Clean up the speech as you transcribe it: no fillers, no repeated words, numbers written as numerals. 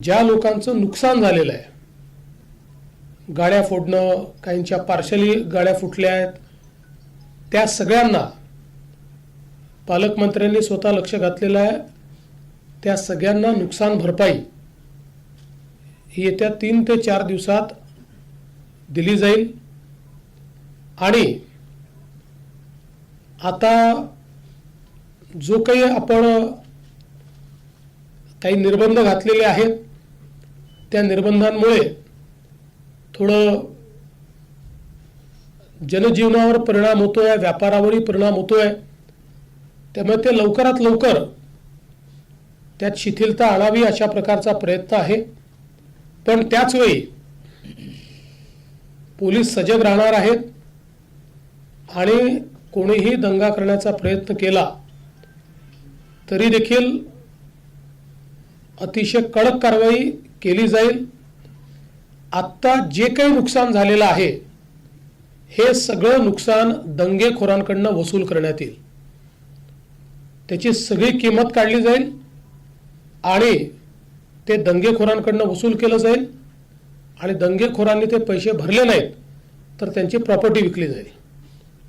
ज्या लोकांचं नुकसान झालेलं आहे, गाड्या फोडणं, काहींच्या पार्शली गाड्या फुटल्या आहेत, त्या सगळ्यांना पालकमंत्र्यांनी स्वतः लक्ष घातलेलं आहे. त्या सगळ्यांना नुकसान भरपाई ही येत्या 3 ते 4 दिवसात दिली जाईल. आणि आता जो काही आपण काही निर्बंध घातलेले आहेत, त्या निर्बंधांमुळे थोडं जनजीवनावर परिणाम होतोय, व्यापारावरही परिणाम होतोय. त्यामुळे ते लवकरात लवकर त्यात शिथिलता आणावी अशा प्रकारचा प्रयत्न आहे. पण त्याच वेळी पोलीस सजग राहणार आहेत आणि कोणीही दंगा करण्याचा प्रयत्न केला तरी देखील अतिशय कडक कारवाई केली जाईल. आत्ता जे काही नुकसान झालेलं आहे, हे सगळं नुकसान दंगेखोरांकडून वसूल करण्यात येईल. त्याची सगळी किंमत काढली जाईल आणि ते दंगेखोरांकडून वसूल केलं जाईल. आणि दंगेखोरांनी ते पैसे भरले नाहीत तर त्यांची प्रॉपर्टी विकली जाईल.